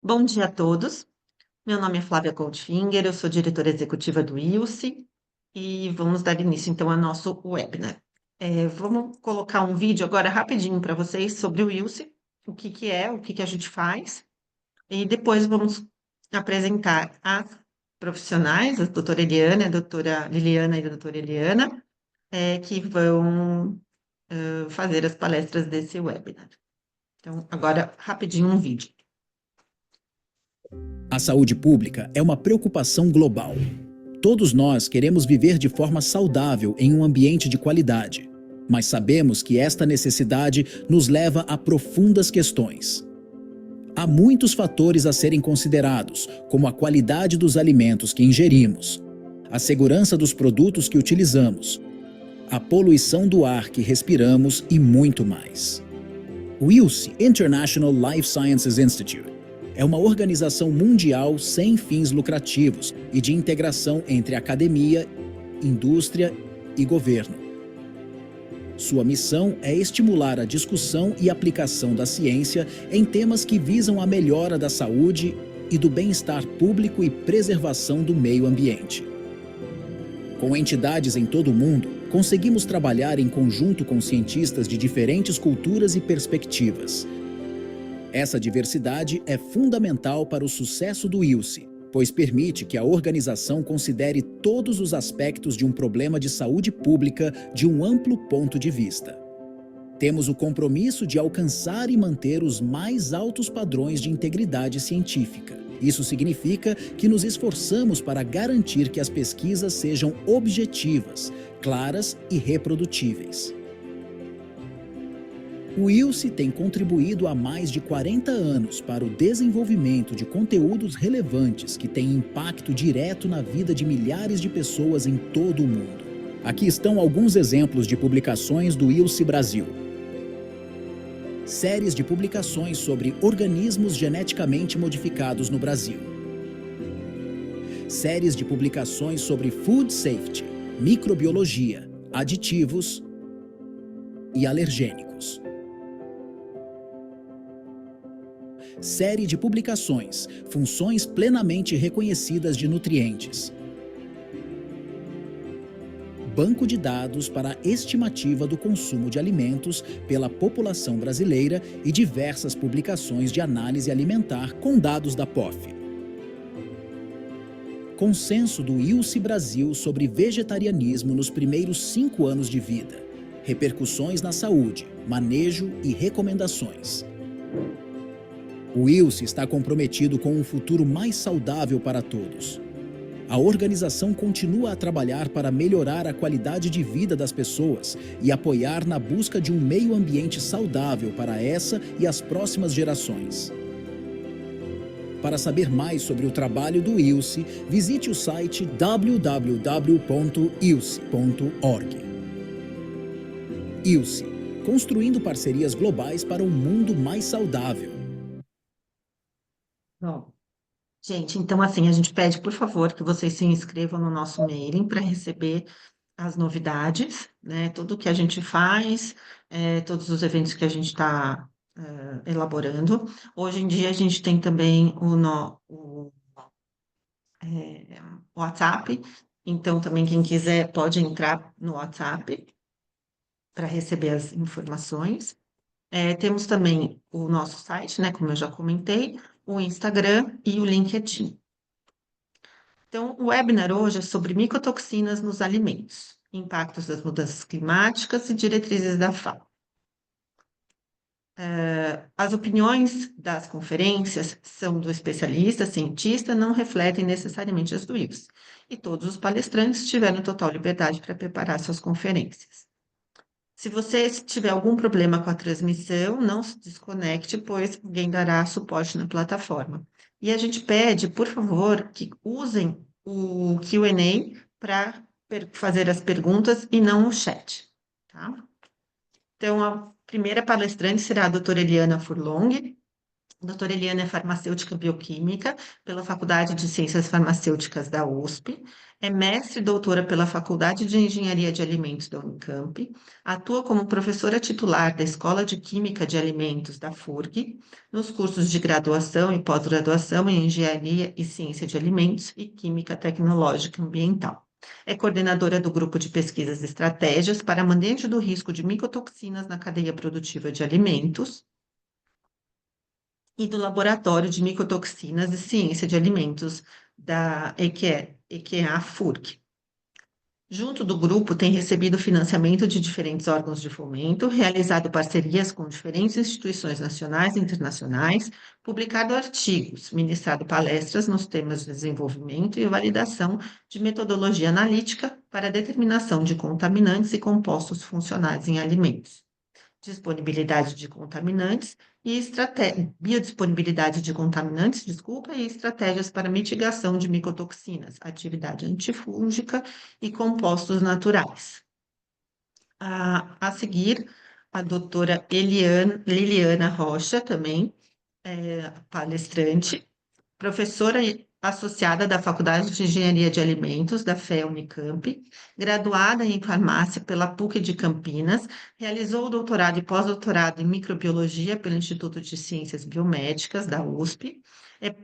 Bom dia a todos. Meu nome é Flávia Goldfinger, eu sou diretora executiva do ILSE e vamos dar início então ao nosso webinar. Vamos colocar um vídeo agora rapidinho para vocês sobre o ILSE, o que que é, o que que a gente faz, e depois vamos apresentar as profissionais, a doutora Eliana, a doutora Liliana e a doutora Eliana, que vão fazer as palestras desse webinar. Então, agora rapidinho um vídeo. A saúde pública é uma preocupação global. Todos nós queremos viver de forma saudável em um ambiente de qualidade, mas sabemos que esta necessidade nos leva a profundas questões. Há muitos fatores a serem considerados, como a qualidade dos alimentos que ingerimos, a segurança dos produtos que utilizamos, a poluição do ar que respiramos e muito mais. O ILSI, International Life Sciences Institute, é uma organização mundial sem fins lucrativos e de integração entre academia, indústria e governo. Sua missão é estimular a discussão e aplicação da ciência em temas que visam a melhora da saúde e do bem-estar público e preservação do meio ambiente. Com entidades em todo o mundo, conseguimos trabalhar em conjunto com cientistas de diferentes culturas e perspectivas. Essa diversidade é fundamental para o sucesso do ILSE, pois permite que a organização considere todos os aspectos de um problema de saúde pública de um amplo ponto de vista. Temos o compromisso de alcançar e manter os mais altos padrões de integridade científica. Isso significa que nos esforçamos para garantir que as pesquisas sejam objetivas, claras e reprodutíveis. O ILSE tem contribuído há mais de 40 anos para o desenvolvimento de conteúdos relevantes que têm impacto direto na vida de milhares de pessoas em todo o mundo. Aqui estão alguns exemplos de publicações do ILSE Brasil. Séries de publicações sobre organismos geneticamente modificados no Brasil. Séries de publicações sobre food safety, microbiologia, aditivos e alergênicos. Série de publicações, funções plenamente reconhecidas de nutrientes. Banco de dados para a estimativa do consumo de alimentos pela população brasileira e diversas publicações de análise alimentar com dados da POF. Consenso do ILSE Brasil sobre vegetarianismo nos primeiros 5 anos de vida. Repercussões na saúde, manejo e recomendações. O ILSE está comprometido com um futuro mais saudável para todos. A organização continua a trabalhar para melhorar a qualidade de vida das pessoas e apoiar na busca de um meio ambiente saudável para essa e as próximas gerações. Para saber mais sobre o trabalho do ILSE, visite o site www.ilse.org. ILSE, construindo parcerias globais para um mundo mais saudável. Bom, gente, então assim, a gente pede, por favor, que vocês se inscrevam no nosso mailing para receber as novidades, né? Tudo que a gente faz, todos os eventos que a gente está elaborando. Hoje em dia a gente tem também o WhatsApp, então também quem quiser pode entrar no WhatsApp para receber as informações. Temos também o nosso site, né, como eu já comentei, o Instagram e o LinkedIn. Então, o webinar hoje é sobre micotoxinas nos alimentos, impactos das mudanças climáticas e diretrizes da FAO. As opiniões das conferências são do especialista, cientista, não refletem necessariamente as do IFES. E todos os palestrantes tiveram total liberdade para preparar suas conferências. Se você tiver algum problema com a transmissão, não se desconecte, pois alguém dará suporte na plataforma. E a gente pede, por favor, que usem o Q&A para fazer as perguntas e não o chat, tá? Então, a primeira palestrante será a doutora Eliana Furlong, A doutora Eliana é farmacêutica bioquímica pela Faculdade de Ciências Farmacêuticas da USP, é mestre e doutora pela Faculdade de Engenharia de Alimentos da Unicamp, atua como professora titular da Escola de Química de Alimentos da FURG, nos cursos de graduação e pós-graduação em Engenharia e Ciência de Alimentos e Química Tecnológica Ambiental. É coordenadora do Grupo de Pesquisas e Estratégias para manejo do risco de micotoxinas na cadeia produtiva de alimentos e do Laboratório de Micotoxinas e Ciência de Alimentos da EQA FURC. Junto do grupo, tem recebido financiamento de diferentes órgãos de fomento, realizado parcerias com diferentes instituições nacionais e internacionais, publicado artigos, ministrado palestras nos temas de desenvolvimento e validação de metodologia analítica para a determinação de contaminantes e compostos funcionais em alimentos, disponibilidade de contaminantes e biodisponibilidade de contaminantes, desculpa, e estratégias para mitigação de micotoxinas, atividade antifúngica e compostos naturais. A seguir, a doutora Liliana Rocha, também palestrante, professora associada da Faculdade de Engenharia de Alimentos da FEA Unicamp, graduada em farmácia pela PUC de Campinas, realizou doutorado e pós-doutorado em microbiologia pelo Instituto de Ciências Biomédicas da USP, é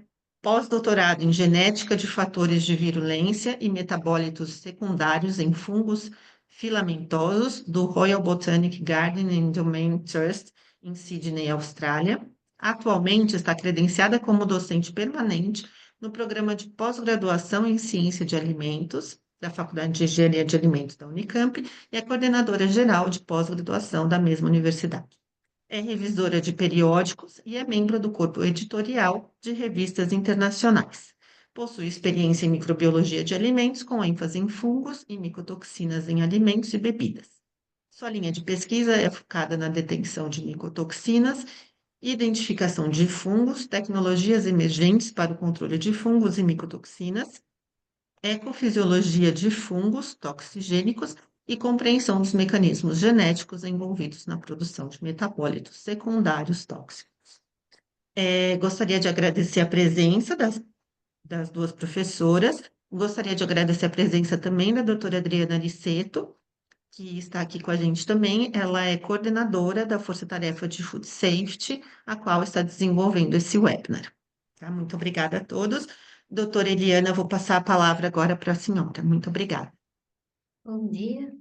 pós-doutorado em genética de fatores de virulência e metabólitos secundários em fungos filamentosos do Royal Botanic Garden and Domain Trust em Sydney, Austrália. Atualmente está credenciada como docente permanente no programa de pós-graduação em Ciência de Alimentos da Faculdade de Engenharia de Alimentos da Unicamp e é coordenadora geral de pós-graduação da mesma universidade. É revisora de periódicos e é membro do corpo editorial de revistas internacionais. Possui experiência em microbiologia de alimentos, com ênfase em fungos e micotoxinas em alimentos e bebidas. Sua linha de pesquisa é focada na detenção de micotoxinas, identificação de fungos, tecnologias emergentes para o controle de fungos e micotoxinas, ecofisiologia de fungos toxigênicos e compreensão dos mecanismos genéticos envolvidos na produção de metabólitos secundários tóxicos. Gostaria de agradecer a presença das duas professoras, gostaria de agradecer a presença também da doutora Adriana Liceto, que está aqui com a gente também. Ela é coordenadora da Força Tarefa de Food Safety, a qual está desenvolvendo esse webinar. Tá? Muito obrigada a todos. Doutora Eliana, eu vou passar a palavra agora para a senhora. Muito obrigada. Bom dia.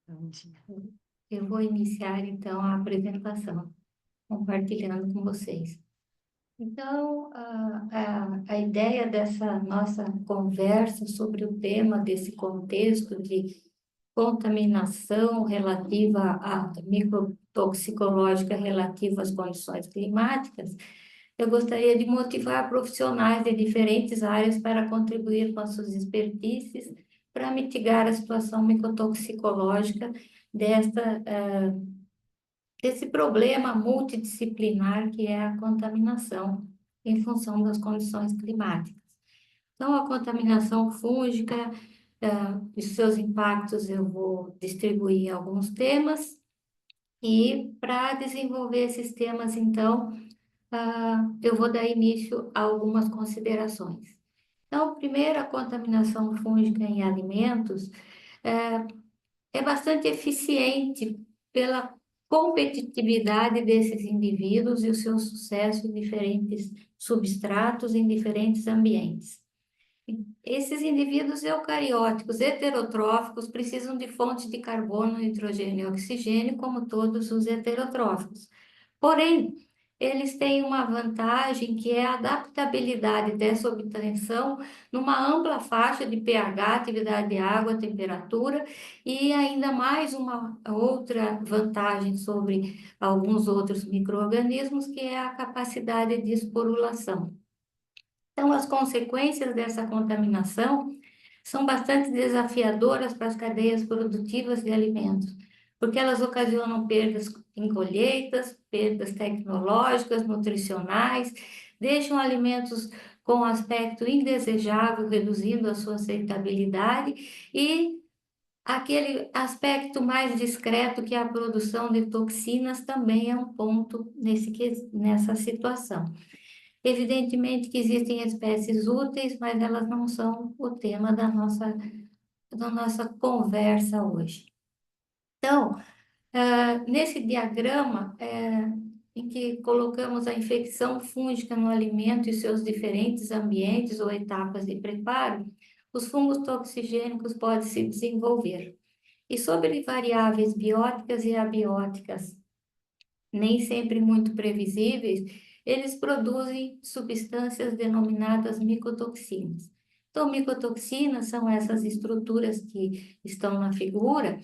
Bom dia. Eu vou iniciar, então, a apresentação, compartilhando com vocês. Então, a ideia dessa nossa conversa sobre o tema desse contexto de contaminação relativa à microtoxicológica relativa às condições climáticas, eu gostaria de motivar profissionais de diferentes áreas para contribuir com as suas expertises para mitigar a situação micotoxicológica desse problema multidisciplinar que é a contaminação em função das condições climáticas. Então, a contaminação fúngica e seus impactos eu vou distribuir em alguns temas e para desenvolver esses temas, então, eu vou dar início a algumas considerações. Então, primeiro, a contaminação fúngica em alimentos é bastante eficiente pela competitividade desses indivíduos e o seu sucesso em diferentes substratos, em diferentes ambientes. Esses indivíduos eucarióticos heterotróficos precisam de fontes de carbono, nitrogênio e oxigênio, como todos os heterotróficos. Porém, eles têm uma vantagem que é a adaptabilidade dessa obtenção numa ampla faixa de pH, atividade de água, temperatura, e ainda mais uma outra vantagem sobre alguns outros micro-organismos, que é a capacidade de esporulação. Então, as consequências dessa contaminação são bastante desafiadoras para as cadeias produtivas de alimentos, porque elas ocasionam perdas em colheitas, perdas tecnológicas, nutricionais, deixam alimentos com aspecto indesejável, reduzindo a sua aceitabilidade e Aquele aspecto mais discreto que é a produção de toxinas também é um ponto nessa situação. Evidentemente que existem espécies úteis, mas elas não são o tema da nossa conversa hoje. Então, nesse diagrama, em que colocamos a infecção fúngica no alimento e seus diferentes ambientes ou etapas de preparo, os fungos toxigênicos podem se desenvolver. E sobre variáveis bióticas e abióticas, nem sempre muito previsíveis, eles produzem substâncias denominadas micotoxinas. Então, micotoxinas são essas estruturas que estão na figura,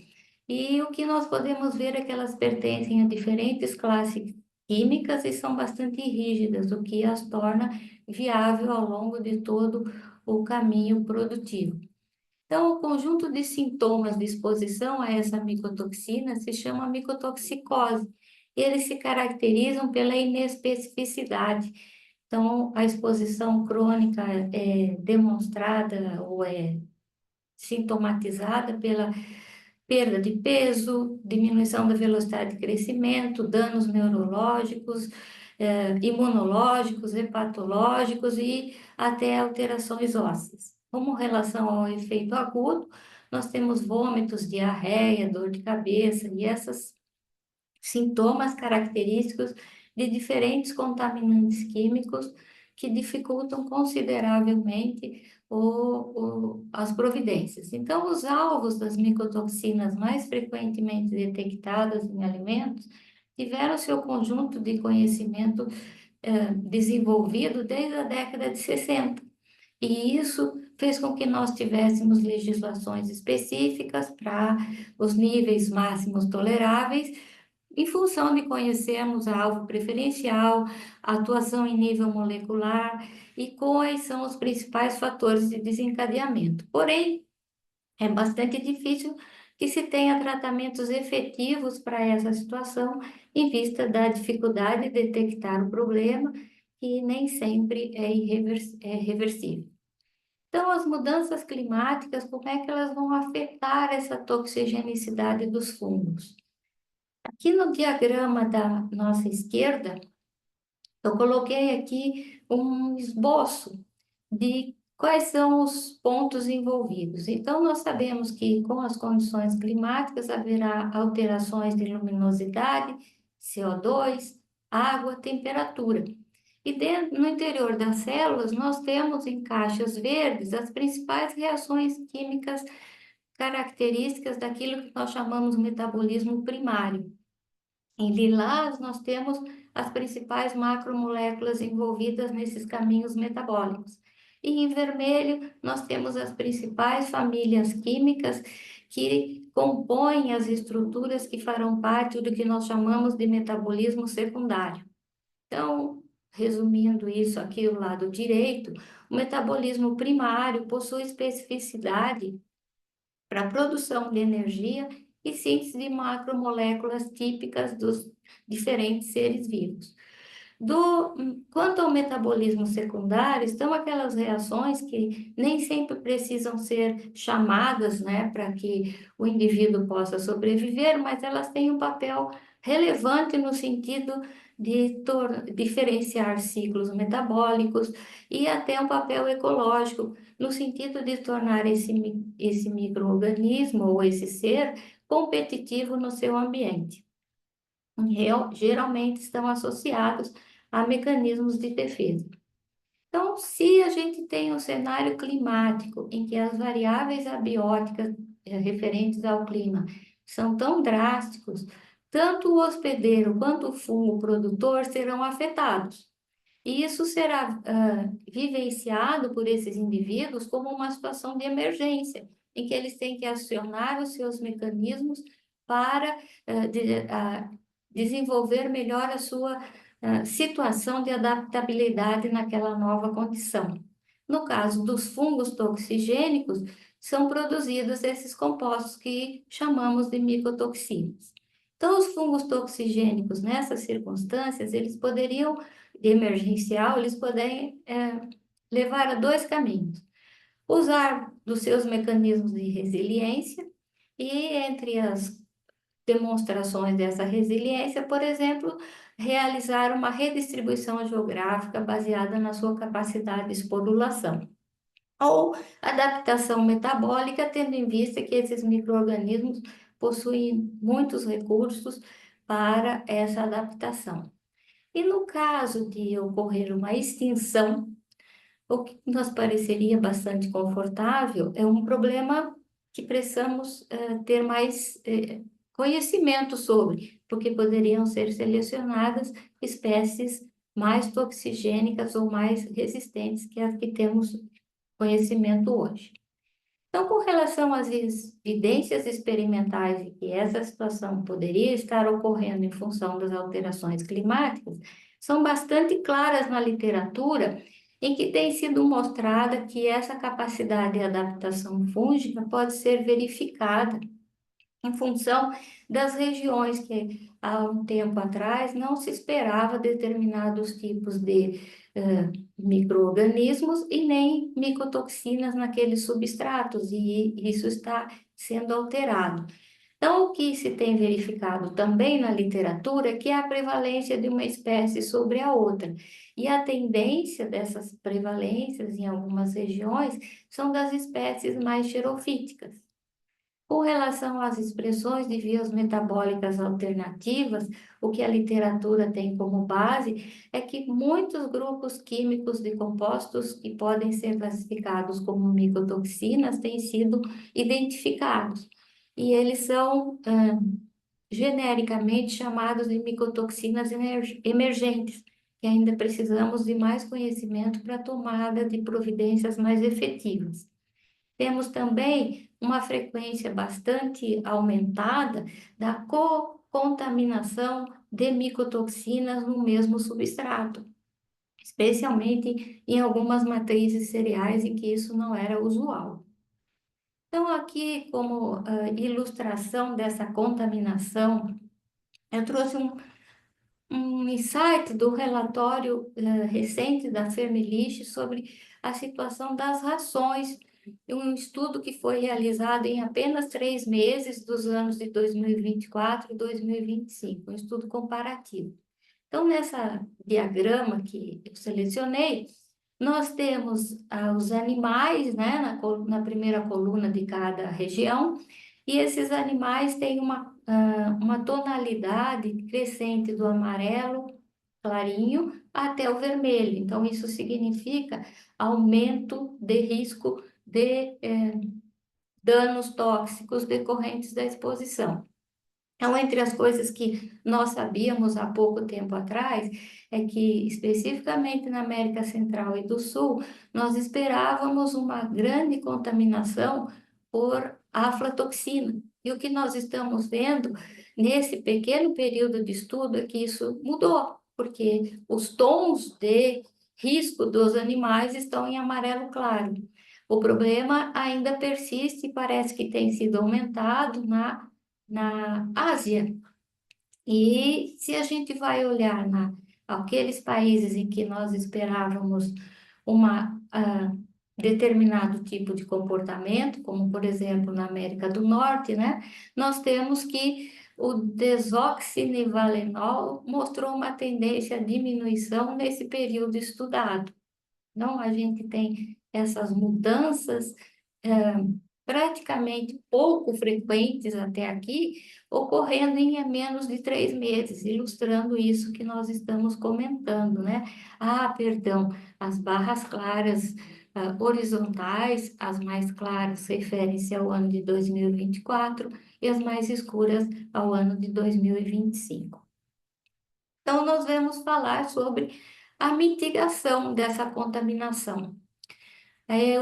e o que nós podemos ver é que elas pertencem a diferentes classes químicas e são bastante rígidas, o que as torna viável ao longo de todo o caminho produtivo. Então, o conjunto de sintomas de exposição a essa micotoxina se chama micotoxicose. E eles se caracterizam pela inespecificidade. Então, a exposição crônica é demonstrada ou é sintomatizada pela perda de peso, diminuição da velocidade de crescimento, danos neurológicos, imunológicos, hepatológicos e até alterações ósseas. Como relação ao efeito agudo, nós temos vômitos, diarreia, dor de cabeça e esses sintomas característicos de diferentes contaminantes químicos que dificultam consideravelmente as providências. Então, os alvos das micotoxinas mais frequentemente detectadas em alimentos tiveram seu conjunto de conhecimento desenvolvido desde a década de 60. E isso fez com que nós tivéssemos legislações específicas para os níveis máximos toleráveis, em função de conhecermos a alvo preferencial, a atuação em nível molecular e quais são os principais fatores de desencadeamento. Porém, é bastante difícil que se tenha tratamentos efetivos para essa situação, em vista da dificuldade de detectar o problema, que nem sempre é reversível. Então, as mudanças climáticas, como é que elas vão afetar essa toxigenicidade dos fungos? Aqui no diagrama da nossa esquerda, eu coloquei aqui um esboço de quais são os pontos envolvidos. Então, nós sabemos que com as condições climáticas haverá alterações de luminosidade, CO2, água, temperatura. E no interior das células, nós temos em caixas verdes as principais reações químicas características daquilo que nós chamamos de metabolismo primário. Em lilás, nós temos as principais macromoléculas envolvidas nesses caminhos metabólicos. E em vermelho, nós temos as principais famílias químicas que compõem as estruturas que farão parte do que nós chamamos de metabolismo secundário. Então, resumindo isso aqui do lado direito, o metabolismo primário possui especificidade para a produção de energia e síntese de macromoléculas típicas dos diferentes seres vivos. Quanto ao metabolismo secundário, estão aquelas reações que nem sempre precisam ser chamadas, né, para que o indivíduo possa sobreviver, mas elas têm um papel relevante no sentido de diferenciar ciclos metabólicos e até um papel ecológico, no sentido de tornar esse micro-organismo ou esse ser competitivo no seu ambiente. Geralmente estão associados a mecanismos de defesa. Então, se a gente tem um cenário climático em que as variáveis abióticas referentes ao clima são tão drásticos, tanto o hospedeiro quanto o fungo produtor serão afetados. E isso será vivenciado por esses indivíduos como uma situação de emergência, em que eles têm que acionar os seus mecanismos para desenvolver melhor a sua situação de adaptabilidade naquela nova condição. No caso dos fungos toxigênicos, são produzidos esses compostos que chamamos de micotoxinas. Então, os fungos toxigênicos, nessas circunstâncias, eles poderiam, de emergencial, eles podem levar a dois caminhos. Usar dos seus mecanismos de resiliência E entre as demonstrações dessa resiliência, por exemplo, realizar uma redistribuição geográfica baseada na sua capacidade de esporulação, ou adaptação metabólica, tendo em vista que esses micro-organismos possuem muitos recursos para essa adaptação. E no caso de ocorrer uma extinção, o que nos pareceria bastante confortável é um problema que precisamos ter mais conhecimento sobre, porque poderiam ser selecionadas espécies mais toxigênicas ou mais resistentes que as que temos conhecimento hoje. Então, com relação às evidências experimentais de que essa situação poderia estar ocorrendo em função das alterações climáticas, são bastante claras na literatura, em que tem sido mostrada que essa capacidade de adaptação fúngica pode ser verificada em função das regiões que há um tempo atrás não se esperava determinados tipos de micro-organismos e nem micotoxinas naqueles substratos, e isso está sendo alterado. Então, o que se tem verificado também na literatura é que é a prevalência de uma espécie sobre a outra. E a tendência dessas prevalências em algumas regiões são das espécies mais xerofíticas. Com relação às expressões de vias metabólicas alternativas, o que a literatura tem como base é que muitos grupos químicos de compostos que podem ser classificados como micotoxinas têm sido identificados. E eles são genericamente chamados de micotoxinas emergentes, que ainda precisamos de mais conhecimento para a tomada de providências mais efetivas. Temos também uma frequência bastante aumentada da contaminação de micotoxinas no mesmo substrato, especialmente em algumas matrizes cereais em que isso não era usual. Então, aqui, como ilustração dessa contaminação, eu trouxe um insight do relatório recente da Fermilich sobre a situação das rações, um estudo que foi realizado em apenas 3 meses dos anos de 2024 e 2025, um estudo comparativo. Então, nessa diagrama que eu selecionei, nós temos os animais, né, na primeira coluna de cada região, e esses animais têm uma tonalidade crescente do amarelo clarinho até o vermelho. Então, isso significa aumento de risco de danos tóxicos decorrentes da exposição. Então, entre as coisas que nós sabíamos há pouco tempo atrás, é que, especificamente na América Central e do Sul, nós esperávamos uma grande contaminação por aflatoxina. E o que nós estamos vendo nesse pequeno período de estudo é que isso mudou, porque os tons de risco dos animais estão em amarelo claro. O problema ainda persiste e parece que tem sido aumentado na Ásia. E se a gente vai olhar aqueles países em que nós esperávamos uma determinado tipo de comportamento, como por exemplo na América do Norte, né? Nós temos que o desoxinivalenol mostrou uma tendência à diminuição nesse período estudado. Então, a gente tem essas mudanças praticamente pouco frequentes até aqui, ocorrendo em menos de 3 meses, ilustrando isso que nós estamos comentando, né? Perdão, as barras claras horizontais, as mais claras referem-se ao ano de 2024 e as mais escuras ao ano de 2025. Então, nós vamos falar sobre a mitigação dessa contaminação.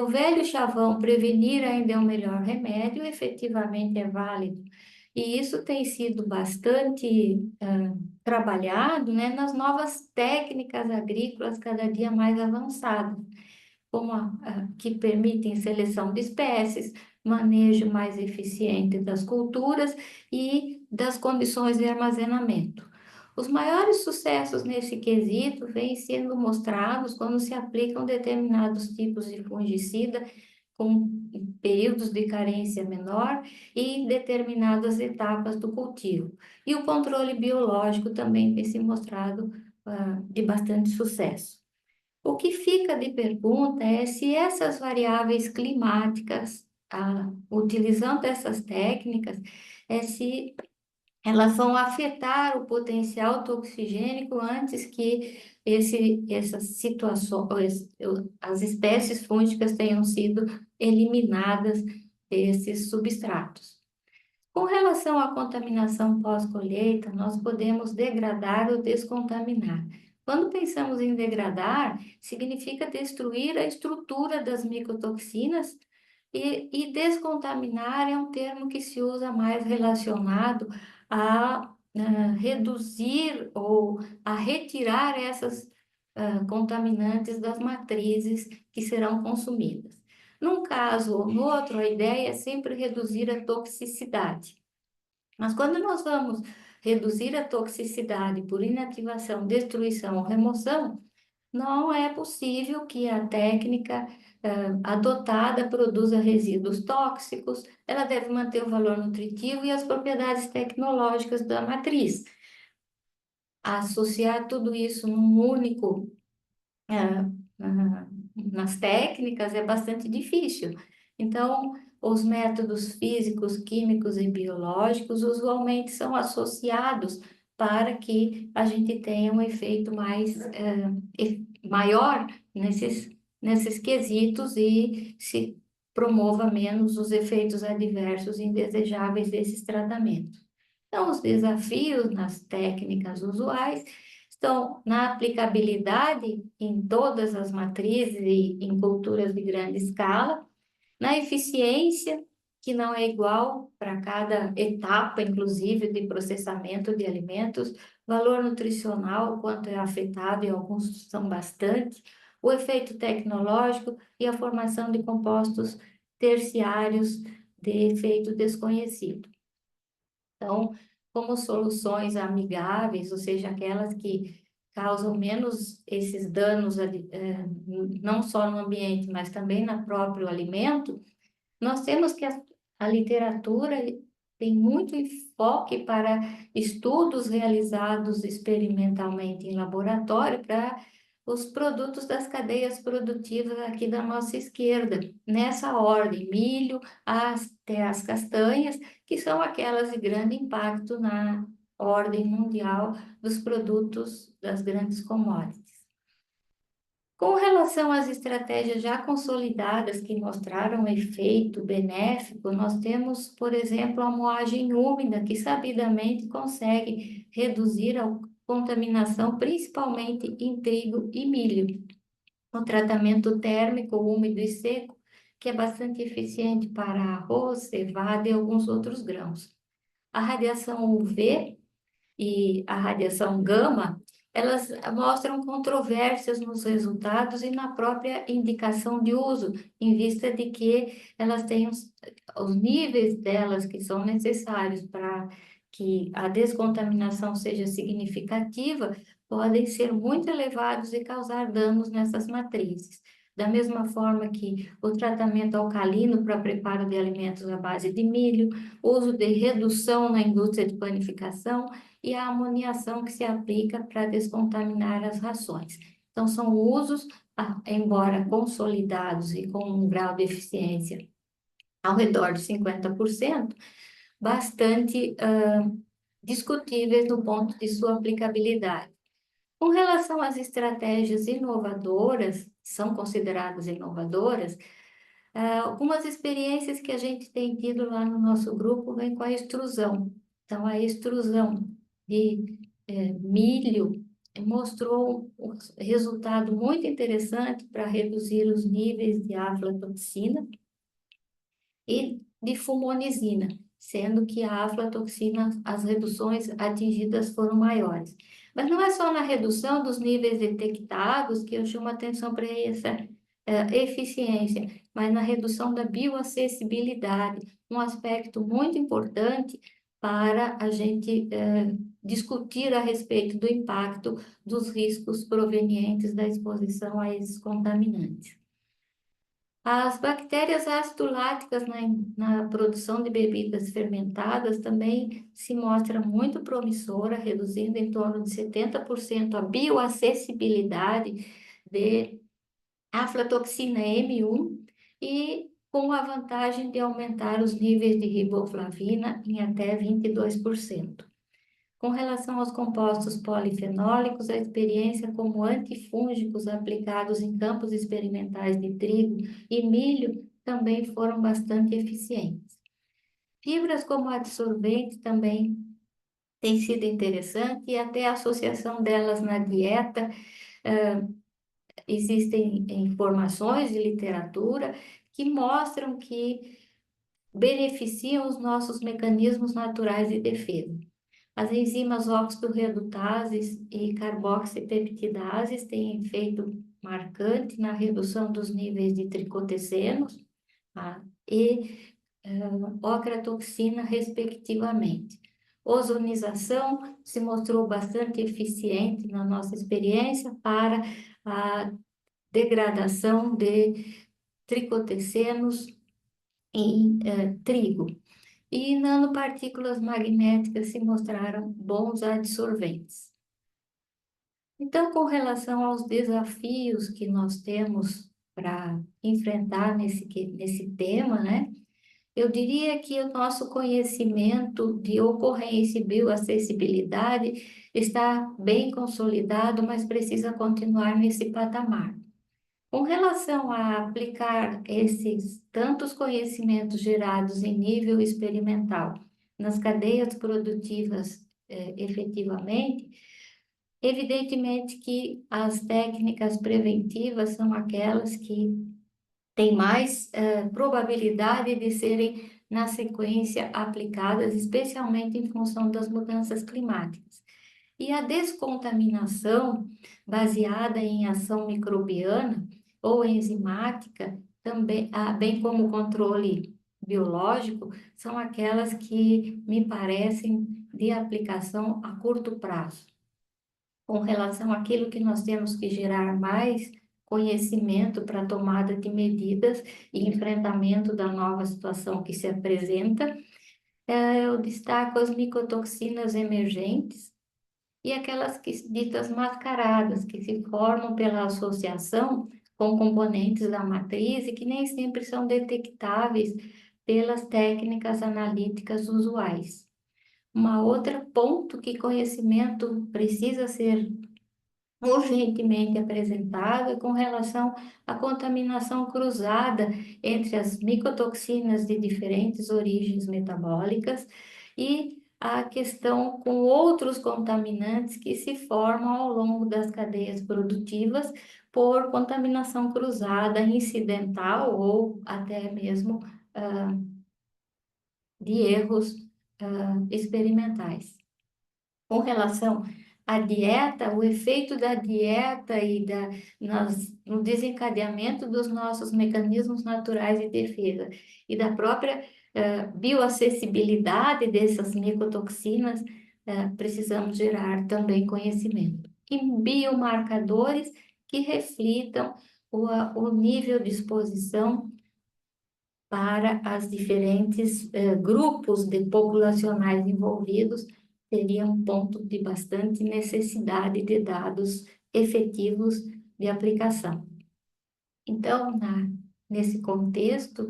O velho chavão prevenir ainda é o melhor remédio, efetivamente é válido. E isso tem sido bastante trabalhado, né, nas novas técnicas agrícolas cada dia mais avançadas, como que permitem seleção de espécies, manejo mais eficiente das culturas e das condições de armazenamento. Os maiores sucessos nesse quesito vêm sendo mostrados quando se aplicam determinados tipos de fungicida com períodos de carência menor e em determinadas etapas do cultivo. E o controle biológico também tem se mostrado de bastante sucesso. O que fica de pergunta é se essas variáveis climáticas, utilizando essas técnicas, se elas vão afetar o potencial toxigênico antes que essas situações, as espécies fúngicas tenham sido eliminadas desses substratos. Com relação à contaminação pós-colheita, nós podemos degradar ou descontaminar. Quando pensamos em degradar, significa destruir a estrutura das micotoxinas e descontaminar é um termo que se usa mais relacionado a reduzir ou a retirar essas contaminantes das matrizes que serão consumidas. Num caso ou no outro, a ideia é sempre reduzir a toxicidade. Mas quando nós vamos reduzir a toxicidade por inativação, destruição ou remoção, não é possível que a técnica adotada produza resíduos tóxicos, ela deve manter o valor nutritivo e as propriedades tecnológicas da matriz. Associar tudo isso num único, nas técnicas é bastante difícil. Então, os métodos físicos, químicos e biológicos usualmente são associados para que a gente tenha um efeito maior nesses quesitos e se promova menos os efeitos adversos indesejáveis desses tratamentos. Então, os desafios nas técnicas usuais estão na aplicabilidade em todas as matrizes e em culturas de grande escala, na eficiência, que não é igual para cada etapa, inclusive de processamento de alimentos, valor nutricional, quanto é afetado, e alguns são bastante, o efeito tecnológico e a formação de compostos terciários de efeito desconhecido. Então, como soluções amigáveis, ou seja, aquelas que causam menos esses danos, não só no ambiente, mas também no próprio alimento, nós temos que a literatura tem muito enfoque para estudos realizados experimentalmente em laboratório para os produtos das cadeias produtivas aqui da nossa esquerda, nessa ordem, milho até as castanhas, que são aquelas de grande impacto na ordem mundial dos produtos das grandes commodities. Com relação às estratégias já consolidadas que mostraram efeito benéfico, nós temos, por exemplo, a moagem úmida, que sabidamente consegue reduzir a contaminação, principalmente em trigo e milho. O tratamento térmico úmido e seco, que é bastante eficiente para arroz, cevada e alguns outros grãos. A radiação UV e a radiação gama, elas mostram controvérsias nos resultados e na própria indicação de uso, em vista de que elas têm os níveis delas que são necessários para que a descontaminação seja significativa, podem ser muito elevados e causar danos nessas matrizes. Da mesma forma que o tratamento alcalino para preparo de alimentos à base de milho, uso de redução na indústria de panificação e a amoniação que se aplica para descontaminar as rações. Então, são usos, embora consolidados e com um grau de eficiência ao redor de 50%, bastante discutíveis do ponto de sua aplicabilidade. Com relação às estratégias inovadoras, são consideradas inovadoras, algumas experiências que a gente tem tido lá no nosso grupo vêm com a extrusão. Então, a extrusão de milho mostrou um resultado muito interessante para reduzir os níveis de aflatoxina e de fumonizina, sendo que a aflatoxina, as reduções atingidas foram maiores. Mas não é só na redução dos níveis detectados que eu chamo atenção para essa eficiência, mas na redução da bioacessibilidade, um aspecto muito importante para a gente discutir a respeito do impacto dos riscos provenientes da exposição a esses contaminantes. As bactérias ácido-láticas na produção de bebidas fermentadas também se mostra muito promissora, reduzindo em torno de 70% a bioacessibilidade de aflatoxina M1 e com a vantagem de aumentar os níveis de riboflavina em até 22%. Com relação aos compostos polifenólicos, a experiência como antifúngicos aplicados em campos experimentais de trigo e milho também foram bastante eficientes. Fibras como adsorventes também têm sido interessante e até a associação delas na dieta. Existem informações de literatura que mostram que beneficiam os nossos mecanismos naturais de defesa. As enzimas óxido-redutases e carboxipeptidases têm efeito marcante na redução dos níveis de tricotecenos, tá? E ocratoxina, respectivamente. Ozonização se mostrou bastante eficiente na nossa experiência para a degradação de tricotecenos em trigo. E nanopartículas magnéticas se mostraram bons adsorventes. Então, com relação aos desafios que nós temos para enfrentar nesse tema, né? Eu diria que o nosso conhecimento de ocorrência e bioacessibilidade está bem consolidado, mas precisa continuar nesse patamar. Com relação a aplicar esses tantos conhecimentos gerados em nível experimental nas cadeias produtivas efetivamente, evidentemente que as técnicas preventivas são aquelas que têm mais probabilidade de serem, na sequência, aplicadas, especialmente em função das mudanças climáticas. E a descontaminação baseada em ação microbiana ou enzimática, também, bem como o controle biológico, são aquelas que me parecem de aplicação a curto prazo. Com relação àquilo que nós temos que gerar mais conhecimento para tomada de medidas e enfrentamento da nova situação que se apresenta, eu destaco as micotoxinas emergentes, e aquelas ditas mascaradas, que se formam pela associação com componentes da matriz e que nem sempre são detectáveis pelas técnicas analíticas usuais. Uma outra ponto que conhecimento precisa ser urgentemente apresentado é com relação à contaminação cruzada entre as micotoxinas de diferentes origens metabólicas e a questão com outros contaminantes que se formam ao longo das cadeias produtivas por contaminação cruzada incidental ou até mesmo de erros experimentais. Com relação à dieta, o efeito da dieta e no desencadeamento dos nossos mecanismos naturais de defesa e da própria bioacessibilidade dessas micotoxinas, precisamos gerar também conhecimento. E biomarcadores que reflitam o nível de exposição para as diferentes grupos populacionais envolvidos, seria um ponto de bastante necessidade de dados efetivos de aplicação. Então, nesse contexto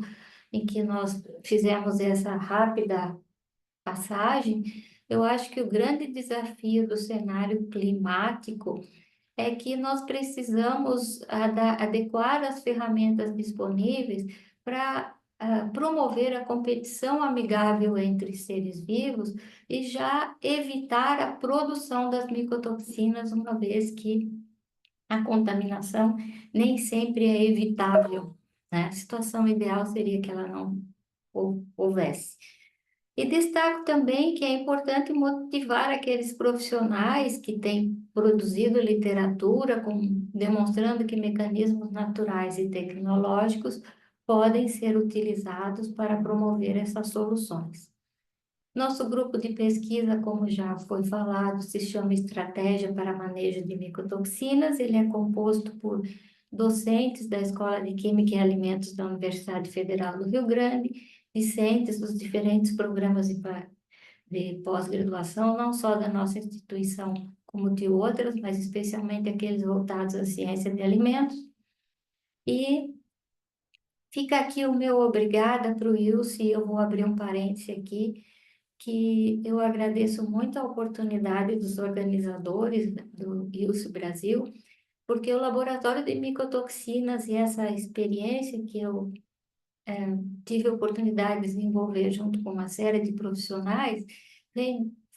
em que nós fizemos essa rápida passagem, eu acho que o grande desafio do cenário climático é que nós precisamos adequar as ferramentas disponíveis para promover a competição amigável entre seres vivos e já evitar a produção das micotoxinas, uma vez que a contaminação nem sempre é evitável, né? A situação ideal seria que ela não houvesse. E destaco também que é importante motivar aqueles profissionais que têm produzido literatura, demonstrando que mecanismos naturais e tecnológicos podem ser utilizados para promover essas soluções. Nosso grupo de pesquisa, como já foi falado, se chama Estratégia para Manejo de Micotoxinas. Ele é composto por docentes da Escola de Química e Alimentos da Universidade Federal do Rio Grande, discentes dos diferentes programas de pós-graduação, não só da nossa instituição, como de outras, mas especialmente aqueles voltados à ciência de alimentos. E fica aqui o meu obrigada para o Ilse, e eu vou abrir um parêntese aqui, que eu agradeço muito a oportunidade dos organizadores do Ilse Brasil, porque o laboratório de micotoxinas e essa experiência que eu tive a oportunidade de desenvolver junto com uma série de profissionais,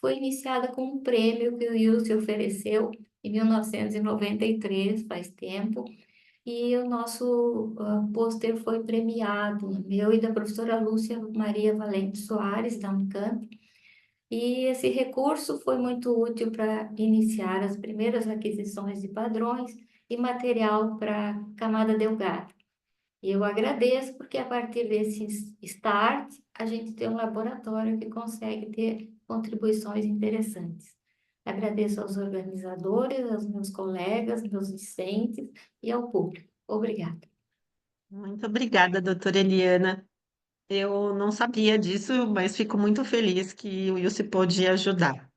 foi iniciada com um prêmio que o Ilse ofereceu em 1993, faz tempo, e o nosso pôster foi premiado, meu e da professora Lúcia Maria Valente Soares, da Unicamp, e esse recurso foi muito útil para iniciar as primeiras aquisições de padrões e material para camada delgada. E eu agradeço porque a partir desse start, a gente tem um laboratório que consegue ter contribuições interessantes. Agradeço aos organizadores, aos meus colegas, meus discentes e ao público. Obrigada. Muito obrigada, doutora Eliana. Eu não sabia disso, mas fico muito feliz que o Wilson pôde ajudar.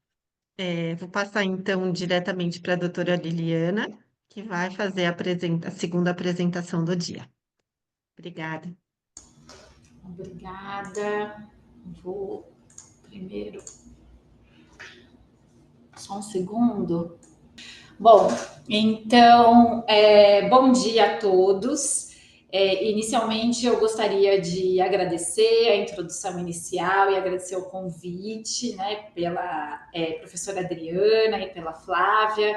Vou passar então diretamente para a doutora Liliana, que vai fazer a segunda apresentação do dia. Obrigada. Obrigada. Vou primeiro. Só um segundo. Bom, então, bom dia a todos. Inicialmente, eu gostaria de agradecer a introdução inicial e agradecer o convite, né, pela professora Adriana e pela Flávia,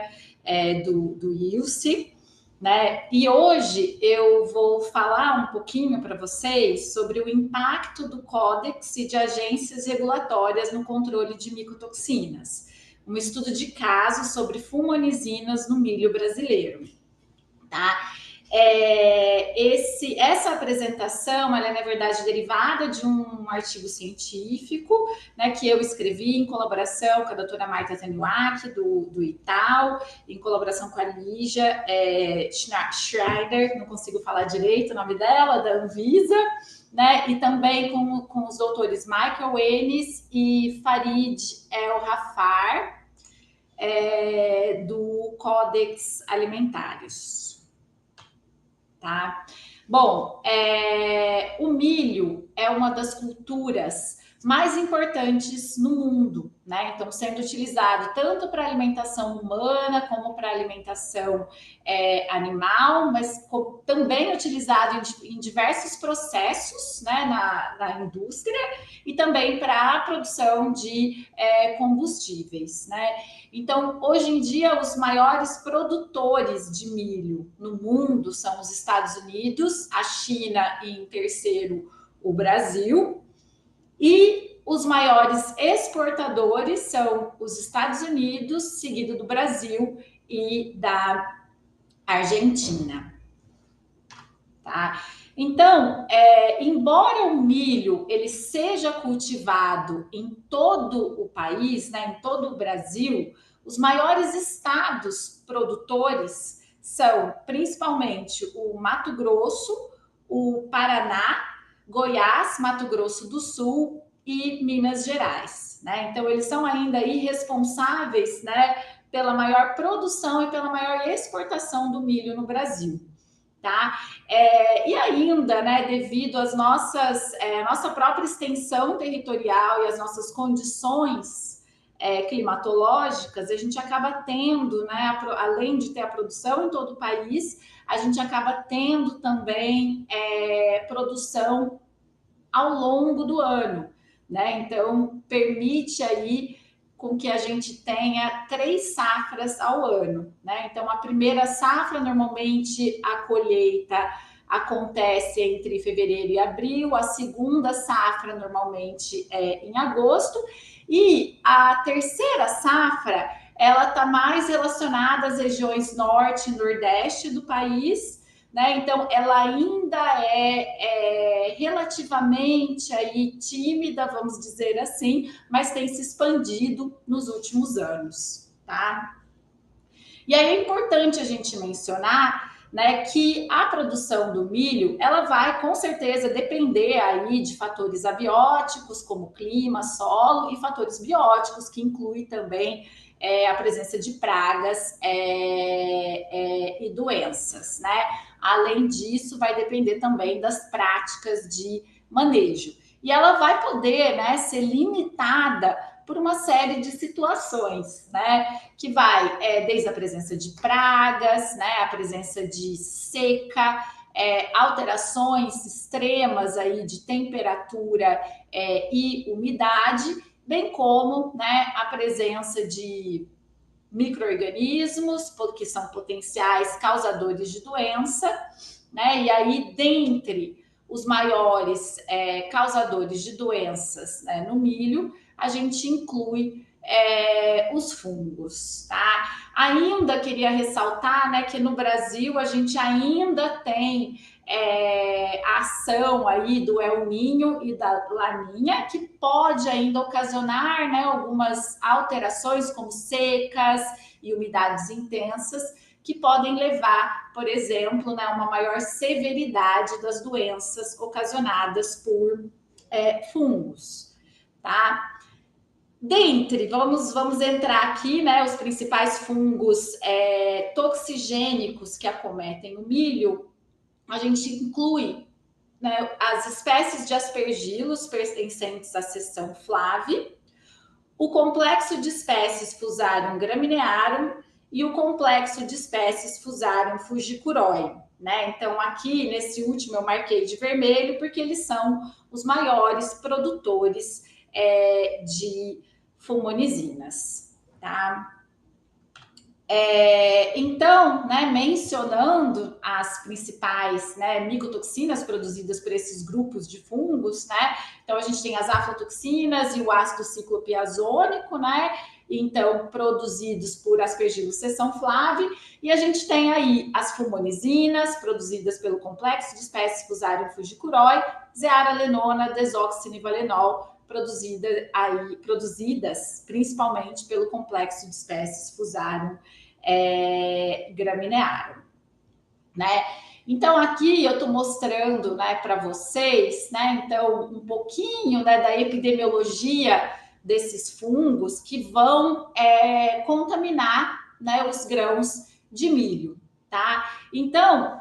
do ILSE, né? E hoje eu vou falar um pouquinho para vocês sobre o impacto do Códex e de agências regulatórias no controle de micotoxinas, um estudo de caso sobre fumonizinas no milho brasileiro, tá? Essa apresentação, ela é, na verdade, derivada de um artigo científico, né, que eu escrevi em colaboração com a doutora Marta Taniwaki, do ITAL, em colaboração com a Lígia Schreider, não consigo falar direito o nome dela, da Anvisa, né, e também com os doutores Michael Ennis e Farid El Rafar, do Codex Alimentários. Tá? Bom, o milho é uma das culturas mais importantes no mundo, né? Então, sendo utilizado tanto para alimentação humana como para alimentação animal, mas também utilizado em diversos processos, né, na indústria e também para a produção de combustíveis, né? Então, hoje em dia, os maiores produtores de milho no mundo são os Estados Unidos, a China e, em terceiro, o Brasil. E os maiores exportadores são os Estados Unidos, seguido do Brasil e da Argentina. Tá? Então, embora o milho ele seja cultivado em todo o país, né, em todo o Brasil, os maiores estados produtores são principalmente o Mato Grosso, o Paraná, Goiás, Mato Grosso do Sul e Minas Gerais, né? Então, eles são ainda irresponsáveis, né, pela maior produção e pela maior exportação do milho no Brasil. Tá? E ainda, né, devido às nossa própria extensão territorial e às nossas condições climatológicas, a gente acaba tendo, né, além de ter a produção em todo o país, a gente acaba tendo também produção ao longo do ano, né? Então, permite aí com que a gente tenha 3 safras ao ano, né? Então, a primeira safra, normalmente, a colheita acontece entre fevereiro e abril, a segunda safra, normalmente, em agosto, e a terceira safra, ela está mais relacionada às regiões norte e nordeste do país, né? Então, ela ainda é relativamente aí tímida, vamos dizer assim, mas tem se expandido nos últimos anos, tá? E aí é importante a gente mencionar né, que a produção do milho, ela vai com certeza depender aí de fatores abióticos, como clima, solo, e fatores bióticos, que inclui também a presença de pragas e doenças, né? Além disso, vai depender também das práticas de manejo. E ela vai poder, né, ser limitada por uma série de situações, né? Que vai desde a presença de pragas, né? A presença de seca, alterações extremas aí de temperatura e umidade, bem como, né, a presença de micro-organismos, que são potenciais causadores de doença, né? E aí, dentre os maiores causadores de doenças, né, no milho, a gente inclui os fungos, tá? Ainda queria ressaltar, né, que no Brasil a gente ainda tem a ação aí do El Niño e da Laninha, que pode ainda ocasionar, né, algumas alterações, como secas e umidades intensas, que podem levar, por exemplo, né, uma maior severidade das doenças ocasionadas por fungos, tá? Dentre, vamos entrar aqui, né, os principais fungos toxigênicos que acometem o milho. A gente inclui, né, as espécies de aspergilos pertencentes à seção Flavie, o complexo de espécies Fusarium graminearum e o complexo de espécies Fusarium fujicuroi, né? Então, aqui nesse último eu marquei de vermelho porque eles são os maiores produtores de fumonizinas, tá? Então, né, mencionando as principais, né, micotoxinas produzidas por esses grupos de fungos, né? Então, a gente tem as aflatoxinas e o ácido ciclopiazônico, né? Então, produzidos por Aspergillus seção Flavie, e a gente tem aí as fumonizinas, produzidas pelo complexo de espécies Fusarium fujicuroi, zearalenona, desoxinivalenol, produzidas principalmente pelo complexo de espécies Fusarium graminearum, né? Então aqui eu estou mostrando, né, para vocês, né, então um pouquinho, né, da epidemiologia desses fungos que vão contaminar, né, os grãos de milho, tá? Então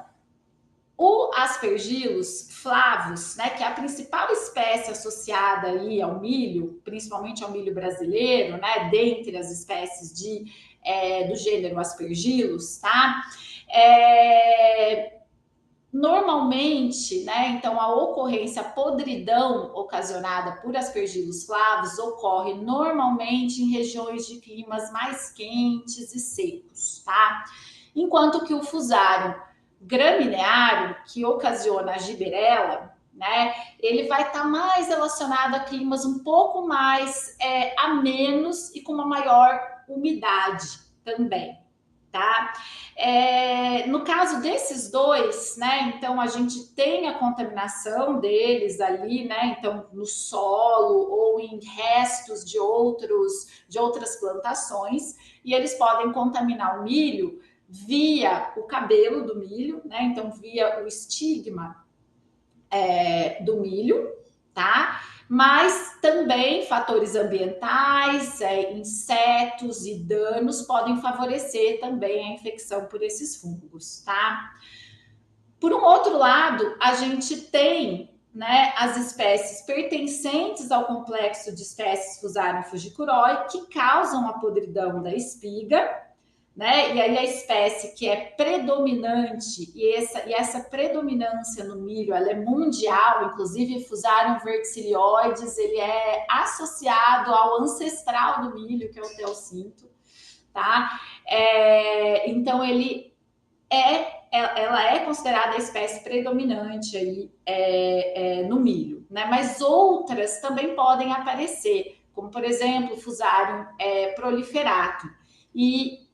o Aspergillus flavus, né, que é a principal espécie associada aí ao milho, principalmente ao milho brasileiro, né, dentre as espécies do gênero Aspergillus, tá? Normalmente, né, então a ocorrência, a podridão ocasionada por Aspergillus flavus ocorre normalmente em regiões de climas mais quentes e secos, tá? Enquanto que o Fusarium gramineário, que ocasiona a giberela, né, ele vai estar mais relacionado a climas um pouco mais amenos e com uma maior umidade também, tá? No caso desses dois, né, então a gente tem a contaminação deles ali, né, então no solo ou em restos de outras plantações, e eles podem contaminar o milho via o cabelo do milho, né, então via o estigma do milho, tá? Mas também fatores ambientais, insetos e danos podem favorecer também a infecção por esses fungos, tá? Por um outro lado, a gente tem, né, as espécies pertencentes ao complexo de espécies Fusarium fujicuroi, que causam a podridão da espiga, né? E aí a espécie que é predominante, e essa predominância no milho, ela é mundial, inclusive Fusarium verticilioides, ele é associado ao ancestral do milho, que é o teossinto, tá? Então ela é considerada a espécie predominante aí no milho, né? Mas outras também podem aparecer, como por exemplo, Fusarium proliferatum. E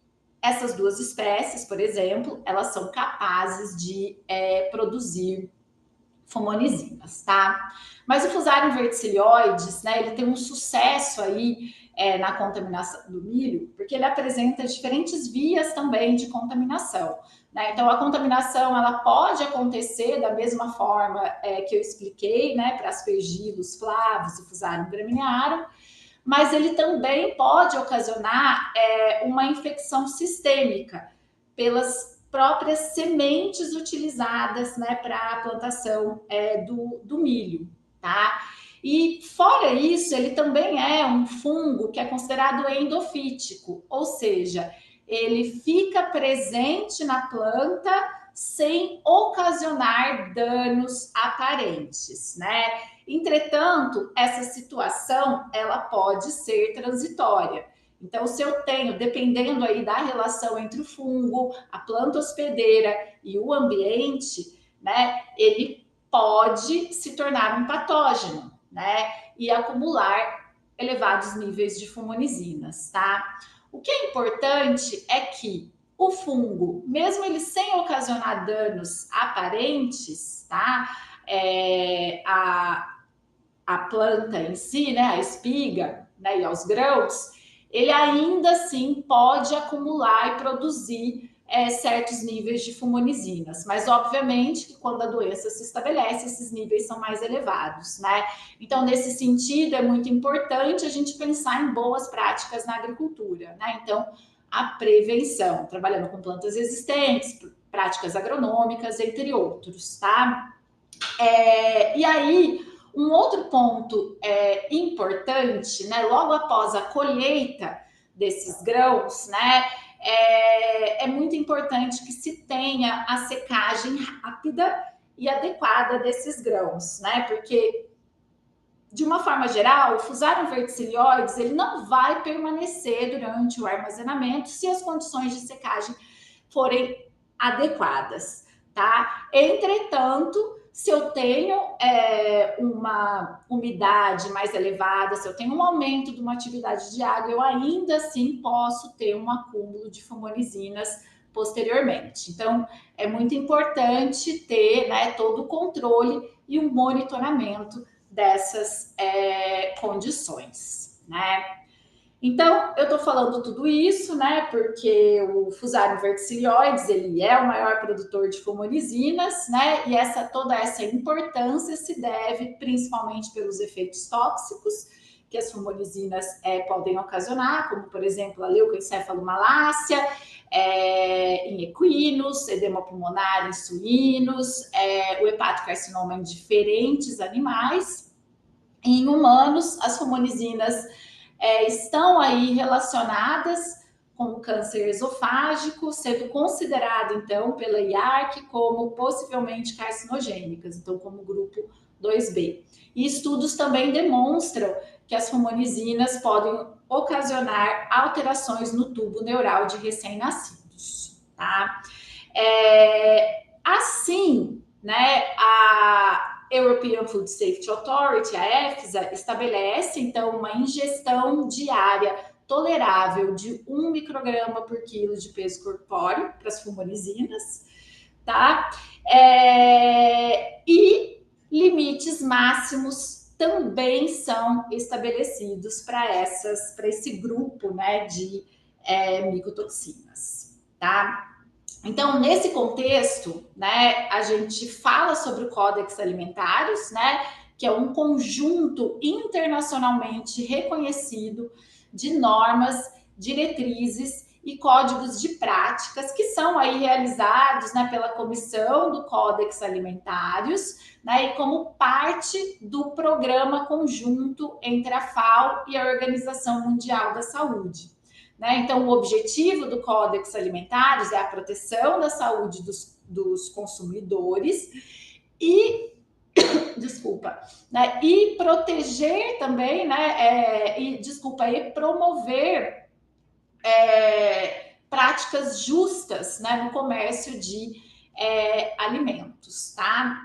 essas duas espécies, por exemplo, elas são capazes de produzir fumonizinas, tá? Mas o Fusarium verticilioides, né, ele tem um sucesso aí na contaminação do milho, porque ele apresenta diferentes vias também de contaminação, né? Então, a contaminação, ela pode acontecer da mesma forma que eu expliquei, né, para aspergilos flavos e Fusarium graminearum, mas ele também pode ocasionar uma infecção sistêmica pelas próprias sementes utilizadas, né, para a plantação do milho, tá? E fora isso, ele também é um fungo que é considerado endofítico, ou seja, ele fica presente na planta sem ocasionar danos aparentes, né? Entretanto, essa situação ela pode ser transitória. Então, se eu tenho, dependendo aí da relação entre o fungo, a planta hospedeira e o ambiente, né, ele pode se tornar um patógeno, né, e acumular elevados níveis de fumonizinas, tá? O que é importante é que o fungo, mesmo ele sem ocasionar danos aparentes, tá? A planta em si, né, a espiga, né, e aos grãos, ele ainda assim pode acumular e produzir certos níveis de fumonizinas, mas obviamente que quando a doença se estabelece, esses níveis são mais elevados, né? Então, nesse sentido, é muito importante a gente pensar em boas práticas na agricultura, né? Então, a prevenção, trabalhando com plantas existentes, práticas agronômicas, entre outros, tá? E aí, um outro ponto importante, né, logo após a colheita desses grãos, né, é muito importante que se tenha a secagem rápida e adequada desses grãos, né, porque de uma forma geral, o Fusarium verticilioides ele não vai permanecer durante o armazenamento se as condições de secagem forem adequadas, tá? Entretanto, se eu tenho uma umidade mais elevada, se eu tenho um aumento de uma atividade de água, eu ainda assim posso ter um acúmulo de fumonizinas posteriormente. Então, é muito importante ter, né, todo o controle e um monitoramento dessas condições, né? Então, eu tô falando tudo isso, né, porque o Fusarium verticilioides, ele é o maior produtor de fumonizinas, né, e toda essa importância se deve principalmente pelos efeitos tóxicos que as fumonizinas podem ocasionar, como, por exemplo, a leucoencefalomalácia em equinos, edema pulmonar em suínos, o hepatocarcinoma em diferentes animais. Em humanos, as fumonizinas estão aí relacionadas com o câncer esofágico, sendo considerado, então, pela IARC como possivelmente carcinogênicas, então, como grupo 2B. E estudos também demonstram que as fumonizinas podem ocasionar alterações no tubo neural de recém-nascidos, tá? Assim, né, a European Food Safety Authority, a EFSA, estabelece, então, uma ingestão diária tolerável de 1 micrograma por quilo de peso corpóreo para as fumonizinas, tá? E limites máximos também são estabelecidos para esse grupo, né, de micotoxinas, tá? Então, nesse contexto, né, a gente fala sobre o Códex Alimentários, né, que é um conjunto internacionalmente reconhecido de normas, diretrizes e códigos de práticas que são aí realizados, né, pela comissão do Códex Alimentários, né, e como parte do programa conjunto entre a FAO e a Organização Mundial da Saúde. Né? Então, o objetivo do Códex Alimentários é a proteção da saúde dos consumidores e e proteger também, né, e promover práticas justas, né, no comércio de alimentos, tá?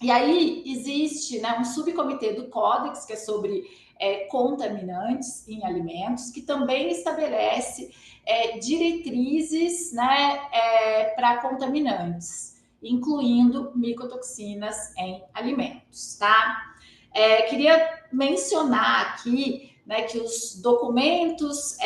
E aí existe, né, um subcomitê do Códex que é sobre contaminantes em alimentos, que também estabelece diretrizes, né, para contaminantes. incluindo micotoxinas em alimentos, tá? Queria mencionar aqui, né, que os documentos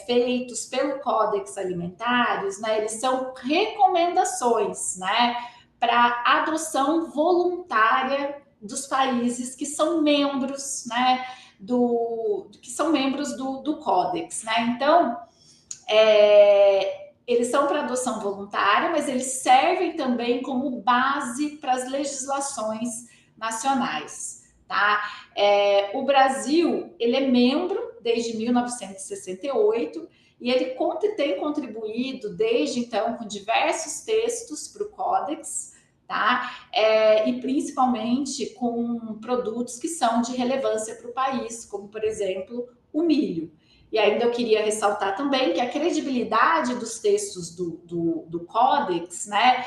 feitos pelo Códex Alimentários, né, eles são recomendações, né, para adoção voluntária dos países que são membros, né, do Códex, né? Então, eles são para adoção voluntária, mas eles servem também como base para as legislações nacionais, tá? O Brasil, ele é membro desde 1968 e ele tem contribuído desde então com diversos textos para o Códex, tá? E principalmente com produtos que são de relevância para o país, como por exemplo o milho. E ainda eu queria ressaltar também que a credibilidade dos textos do Códex, né,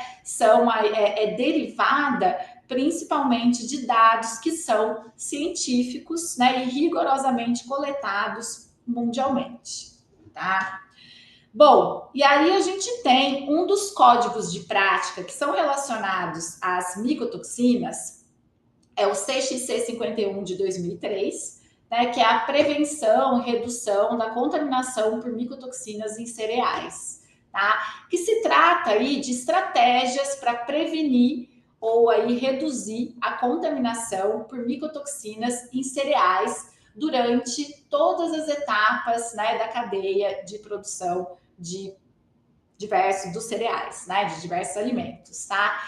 é derivada principalmente de dados que são científicos, né, e rigorosamente coletados mundialmente, tá? Bom, e aí a gente tem um dos códigos de prática que são relacionados às micotoxinas, é o CXC 51 de 2003, né, que é a prevenção e redução da contaminação por micotoxinas em cereais, tá? Que se trata aí de estratégias para prevenir ou aí reduzir a contaminação por micotoxinas em cereais durante todas as etapas, né, da cadeia de produção de diversos cereais, né, de diversos alimentos, tá?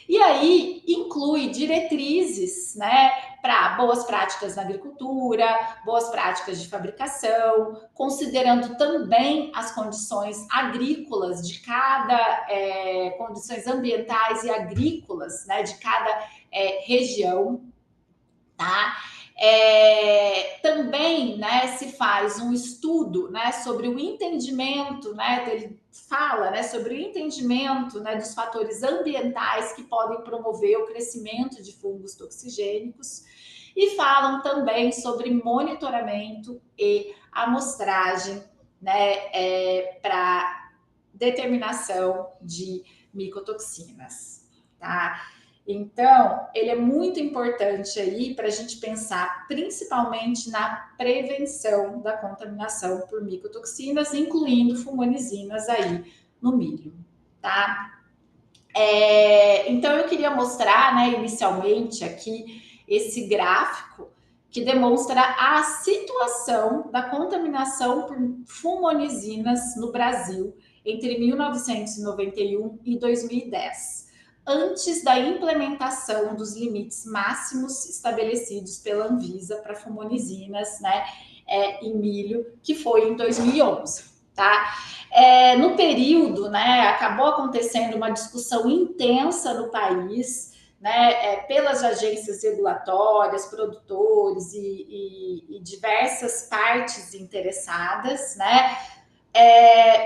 E aí inclui diretrizes, né, para boas práticas na agricultura, boas práticas de fabricação, considerando também as condições agrícolas de cada, condições ambientais e agrícolas, né, de cada região, tá? Também, né, se faz um estudo, né, sobre o entendimento, né, ele fala, né, sobre o entendimento, né, dos fatores ambientais que podem promover o crescimento de fungos toxigênicos e falam também sobre monitoramento e amostragem, né, para determinação de micotoxinas, tá? Então, ele é muito importante aí para a gente pensar principalmente na prevenção da contaminação por micotoxinas, incluindo fumonizinas aí no milho, tá? Então, eu queria mostrar, né, inicialmente aqui esse gráfico que demonstra a situação da contaminação por fumonizinas no Brasil entre 1991 e 2010. Antes da implementação dos limites máximos estabelecidos pela Anvisa para fumonizinas, né, em milho, que foi em 2011, tá? No período, né, acabou acontecendo uma discussão intensa no país, né, pelas agências regulatórias, produtores e diversas partes interessadas, né?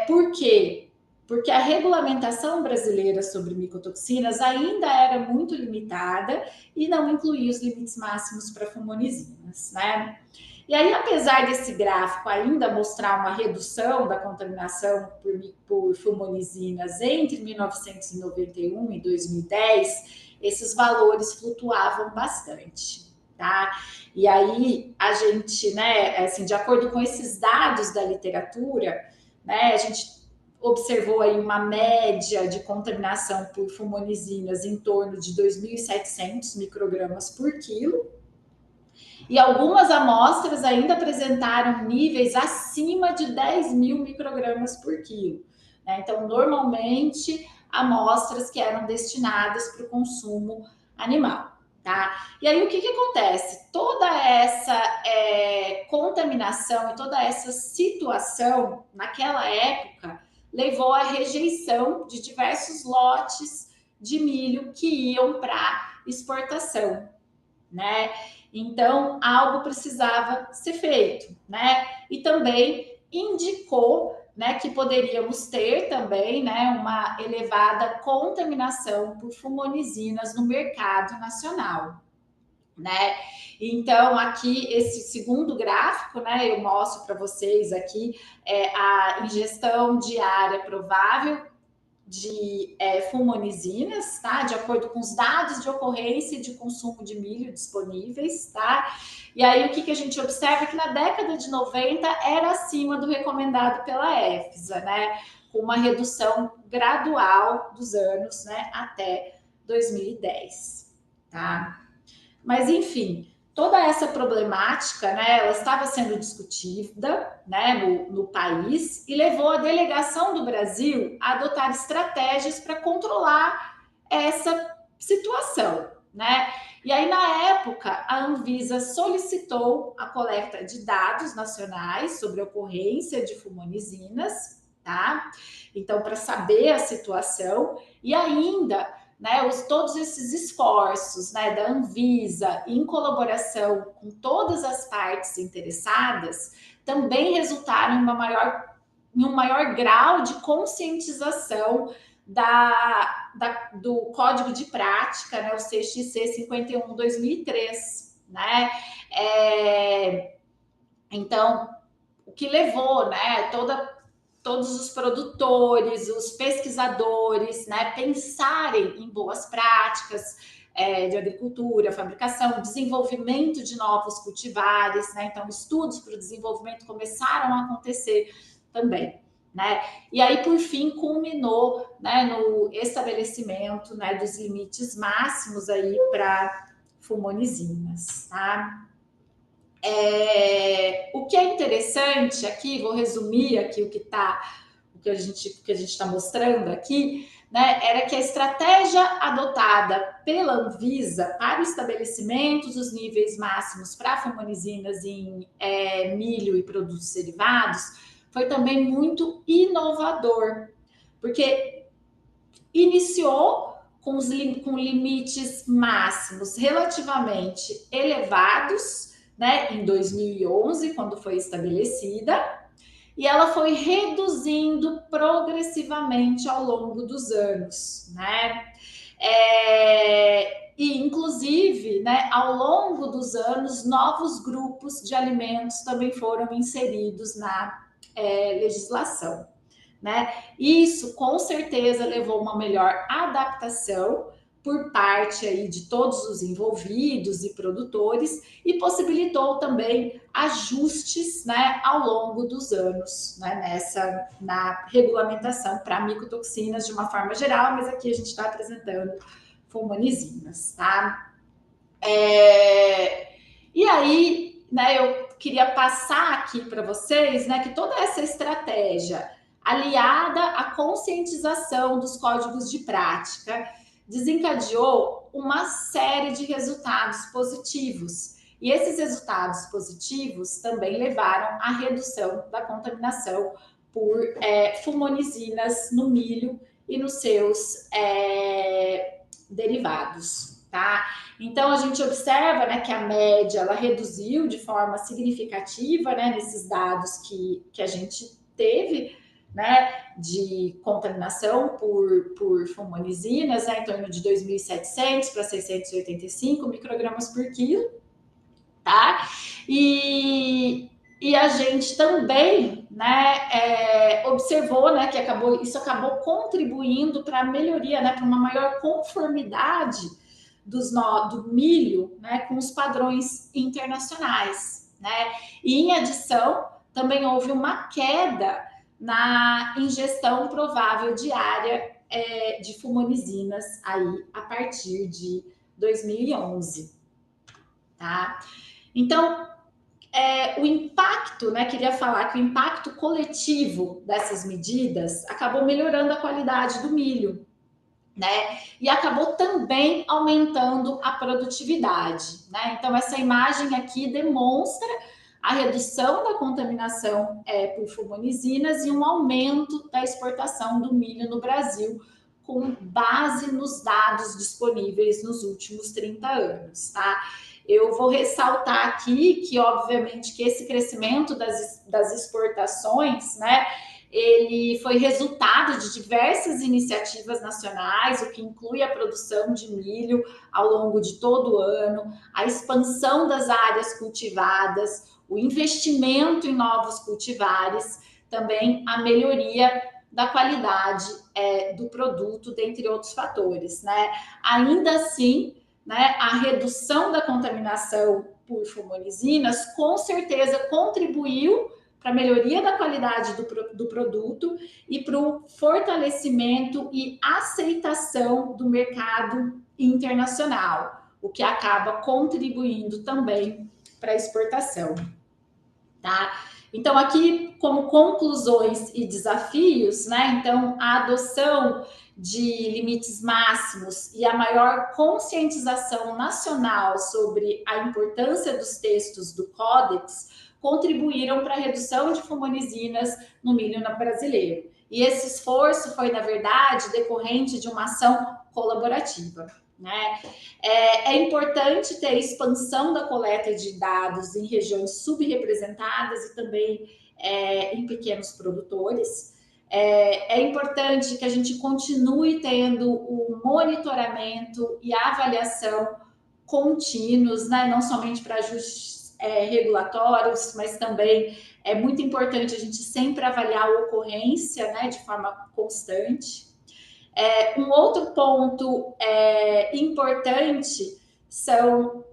Por quê? Porque a regulamentação brasileira sobre micotoxinas ainda era muito limitada e não incluía os limites máximos para fumonizinas, né? E aí, apesar desse gráfico ainda mostrar uma redução da contaminação por fumonizinas entre 1991 e 2010, esses valores flutuavam bastante, tá? E aí, a gente, né, assim, de acordo com esses dados da literatura, né, a gente observou aí uma média de contaminação por fumonizinas em torno de 2.700 microgramas por quilo, e algumas amostras ainda apresentaram níveis acima de 10.000 microgramas por quilo, né? Então, normalmente, amostras que eram destinadas para o consumo animal, tá? E aí, o que acontece? Toda essa contaminação e toda essa situação, naquela época, levou à rejeição de diversos lotes de milho que iam para exportação, né? Então, algo precisava ser feito, né? E também indicou, né, que poderíamos ter também, né, uma elevada contaminação por fumonizinas no mercado nacional, né? Então, aqui, esse segundo gráfico, né, eu mostro para vocês aqui a ingestão diária provável de fumonizinas, tá? De acordo com os dados de ocorrência e de consumo de milho disponíveis, tá? E aí, o que a gente observa é que na década de 90 era acima do recomendado pela EFSA, né? Com uma redução gradual dos anos, né? Até 2010, tá? Mas, enfim, toda essa problemática, né, ela estava sendo discutida, né, no país e levou a delegação do Brasil a adotar estratégias para controlar essa situação, né? E aí, na época, a Anvisa solicitou a coleta de dados nacionais sobre a ocorrência de fumonizinas, tá? Então, para saber a situação e ainda, né, todos esses esforços, né, da Anvisa, em colaboração com todas as partes interessadas, também resultaram em um maior grau de conscientização do Código de Prática, né, o CXC 51/2003, né? Então, o que levou, né, todos os produtores, os pesquisadores, né, pensarem em boas práticas de agricultura, fabricação, desenvolvimento de novos cultivares, né? Então, estudos para o desenvolvimento começaram a acontecer também, né? E aí, por fim, culminou, né, no estabelecimento, né, dos limites máximos aí para fumonizinas, tá? O que é interessante aqui, vou resumir aqui o que a gente está mostrando aqui, né, era que a estratégia adotada pela Anvisa para o estabelecimento dos níveis máximos para fumonizinas em milho e produtos derivados foi também muito inovador, porque iniciou com limites máximos relativamente elevados, né, em 2011, quando foi estabelecida, e ela foi reduzindo progressivamente ao longo dos anos, né? E, inclusive, né, ao longo dos anos, novos grupos de alimentos também foram inseridos na legislação, né? Isso, com certeza, levou uma melhor adaptação por parte aí de todos os envolvidos e produtores e possibilitou também ajustes, né, ao longo dos anos, né, na regulamentação para micotoxinas de uma forma geral, mas aqui a gente está apresentando fumonizinas, tá? E aí, né, eu queria passar aqui para vocês, né, que toda essa estratégia aliada à conscientização dos códigos de prática desencadeou uma série de resultados positivos. E esses resultados positivos também levaram à redução da contaminação por fumonizinas no milho e nos seus derivados, tá? Então, a gente observa, né, que a média ela reduziu de forma significativa, né, nesses dados que a gente teve, né, de contaminação por fumonizinas, né, em torno de 2.700 para 685 microgramas por quilo, tá? E a gente também, né, observou, né, que isso acabou contribuindo para a melhoria, né, para uma maior conformidade do milho, né, com os padrões internacionais, né? E em adição, também houve uma queda na ingestão provável diária de fumonizinas aí a partir de 2011, tá? Então, o impacto, né? Queria falar que o impacto coletivo dessas medidas acabou melhorando a qualidade do milho, né? E acabou também aumentando a produtividade, né? Então, essa imagem aqui demonstra a redução da contaminação por fumonizinas e um aumento da exportação do milho no Brasil, com base nos dados disponíveis nos últimos 30 anos, tá? Eu vou ressaltar aqui que, obviamente, que esse crescimento das exportações, né, ele foi resultado de diversas iniciativas nacionais, o que inclui a produção de milho ao longo de todo o ano, a expansão das áreas cultivadas, o investimento em novos cultivares, também a melhoria da qualidade do produto, dentre outros fatores, né? Ainda assim, né, a redução da contaminação por fumonizinas com certeza contribuiu para a melhoria da qualidade do produto e para o fortalecimento e aceitação do mercado internacional, o que acaba contribuindo também para a exportação, tá? Então, aqui, como conclusões e desafios, né? Então, a adoção de limites máximos e a maior conscientização nacional sobre a importância dos textos do Códex contribuíram para a redução de fumonizinas no milho brasileiro. E esse esforço foi, na verdade, decorrente de uma ação colaborativa, né? É importante ter expansão da coleta de dados em regiões subrepresentadas e também em pequenos produtores. É importante que a gente continue tendo o monitoramento e a avaliação contínuos, né? Não somente para ajustes regulatórios, mas também é muito importante a gente sempre avaliar a ocorrência, né, de forma constante. Um outro ponto importante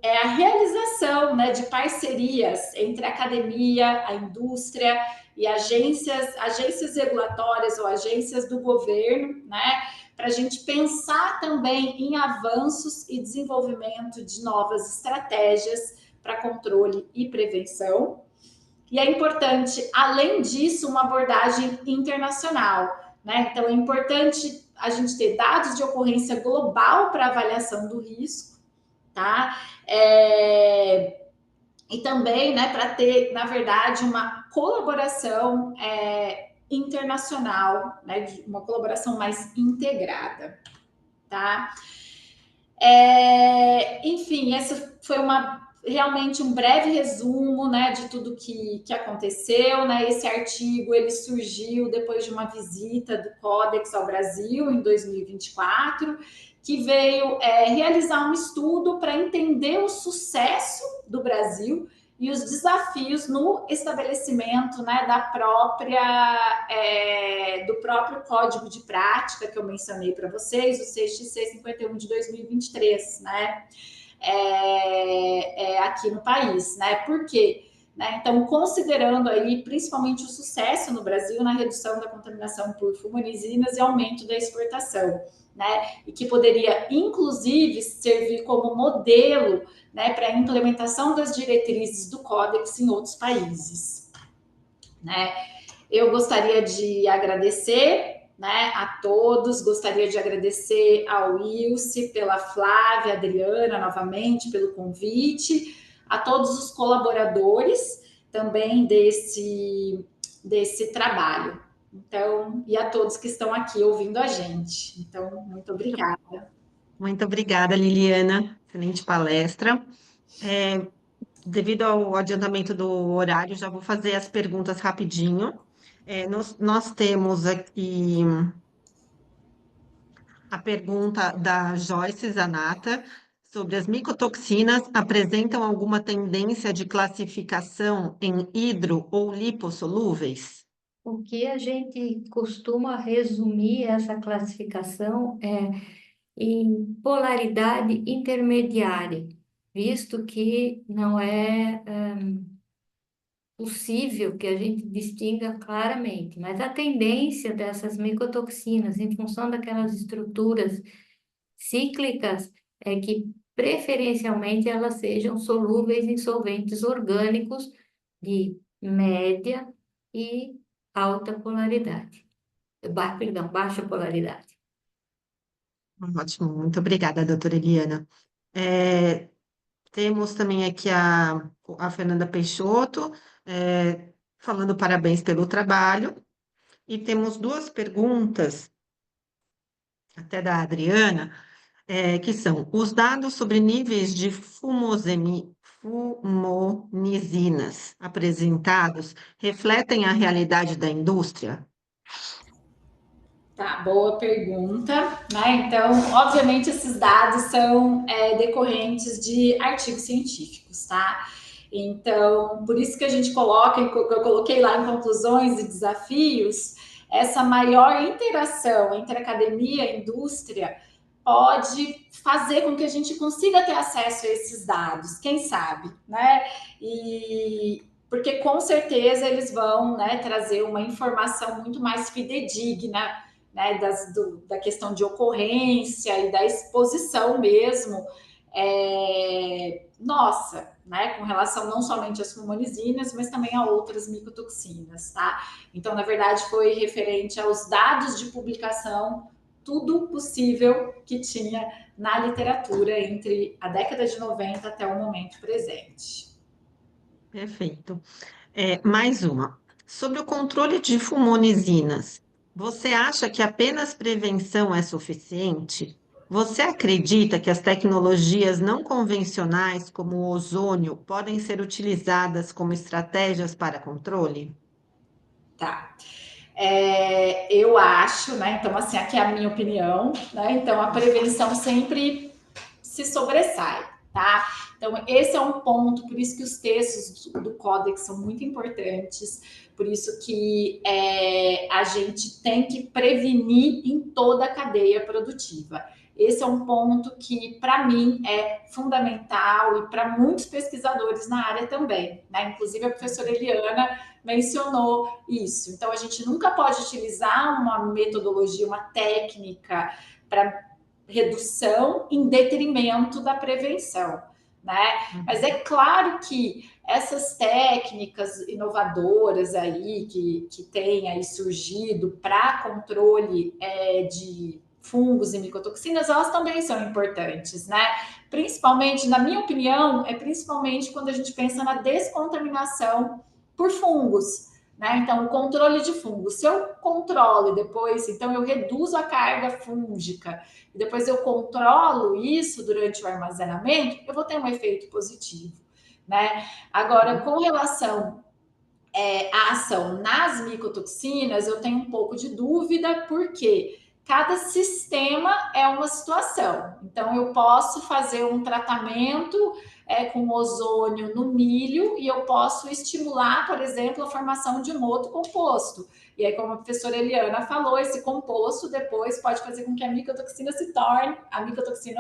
é a realização, né, de parcerias entre a academia, a indústria e agências regulatórias ou agências do governo, né, para a gente pensar também em avanços e desenvolvimento de novas estratégias para controle e prevenção. E é importante, além disso, uma abordagem internacional, né? Então, é importante a gente ter dados de ocorrência global para avaliação do risco, tá? E também, né, para ter, na verdade, uma colaboração internacional, né, uma colaboração mais integrada, tá? Enfim, essa foi realmente um breve resumo, né, de tudo que aconteceu, né? Esse artigo ele surgiu depois de uma visita do Códex ao Brasil em 2024, que veio realizar um estudo para entender o sucesso do Brasil e os desafios no estabelecimento, né, do próprio código de prática que eu mencionei para vocês, o CXC 51 de 2023, né? Aqui no país, né? Por quê? Né? Então, considerando aí principalmente o sucesso no Brasil na redução da contaminação por fumonizinas e aumento da exportação, né? E que poderia, inclusive, servir como modelo, né, para a implementação das diretrizes do Códex em outros países, né? Eu gostaria de agradecer, né, a todos, gostaria de agradecer ao Ilse, pela Flávia, Adriana, novamente, pelo convite, a todos os colaboradores também desse trabalho. Então, e a todos que estão aqui ouvindo a gente. Então, muito obrigada. Muito obrigada, Liliana. Excelente palestra. Devido ao adiantamento do horário, já vou fazer as perguntas rapidinho. Nós temos aqui a pergunta da Joyce Zanata sobre as micotoxinas apresentam alguma tendência de classificação em hidro ou lipossolúveis? O que a gente costuma resumir essa classificação em polaridade intermediária, visto que não é possível que a gente distinga claramente, mas a tendência dessas micotoxinas, em função daquelas estruturas cíclicas, é que preferencialmente elas sejam solúveis em solventes orgânicos de média e alta polaridade, baixa polaridade. Ótimo, muito obrigada, doutora Eliana. Temos também aqui a Fernanda Peixoto, falando parabéns pelo trabalho. E temos duas perguntas, até da Adriana, que são: os dados sobre níveis de fumonizinas apresentados refletem a realidade da indústria? Tá, boa pergunta, né? Então, obviamente, esses dados são decorrentes de artigos científicos, tá? Então, por isso que a gente coloca, eu coloquei lá em conclusões e desafios, essa maior interação entre academia e indústria pode fazer com que a gente consiga ter acesso a esses dados, quem sabe, né? E porque com certeza eles vão, né, trazer uma informação muito mais fidedigna, né, da questão de ocorrência e da exposição mesmo, nossa, né, com relação não somente às fumonizinas, mas também a outras micotoxinas, tá? Então, na verdade, foi referente aos dados de publicação, tudo possível que tinha na literatura entre a década de 90 até o momento presente. Perfeito. Mais uma. Sobre o controle de fumonizinas, você acha que apenas prevenção é suficiente? Você acredita que as tecnologias não convencionais, como o ozônio, podem ser utilizadas como estratégias para controle? Tá. Eu acho, né? Então, assim, aqui é a minha opinião, né? Então, a prevenção sempre se sobressai, tá? Então, esse é um ponto, por isso que os textos do Códex são muito importantes, por isso que a gente tem que prevenir em toda a cadeia produtiva. Esse é um ponto que, para mim, é fundamental e para muitos pesquisadores na área também, né? Inclusive, a professora Eliana mencionou isso. Então, a gente nunca pode utilizar uma metodologia, uma técnica para redução em detrimento da prevenção, né? Mas é claro que essas técnicas inovadoras aí que têm aí surgido para controle de fungos e micotoxinas, elas também são importantes, né? Principalmente, na minha opinião, principalmente quando a gente pensa na descontaminação por fungos, né? Então, o controle de fungos. Se eu controlo e depois, então eu reduzo a carga fúngica e depois eu controlo isso durante o armazenamento, eu vou ter um efeito positivo, né? Agora, com relação à ação nas micotoxinas, eu tenho um pouco de dúvida, porque cada sistema é uma situação. Então, eu posso fazer um tratamento com ozônio no milho e eu posso estimular, por exemplo, a formação de um outro composto. E aí, como a professora Eliana falou, esse composto depois pode fazer com que a micotoxina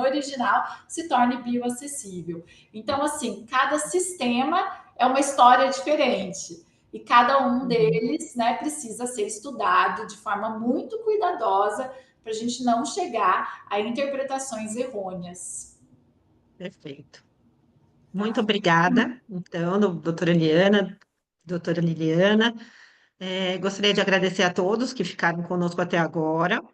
original se torne bioacessível. Então, assim, cada sistema é uma história diferente. E cada um deles, né, precisa ser estudado de forma muito cuidadosa para a gente não chegar a interpretações errôneas. Perfeito. Muito obrigada, então, doutora Liliana. Gostaria de agradecer a todos que ficaram conosco até agora.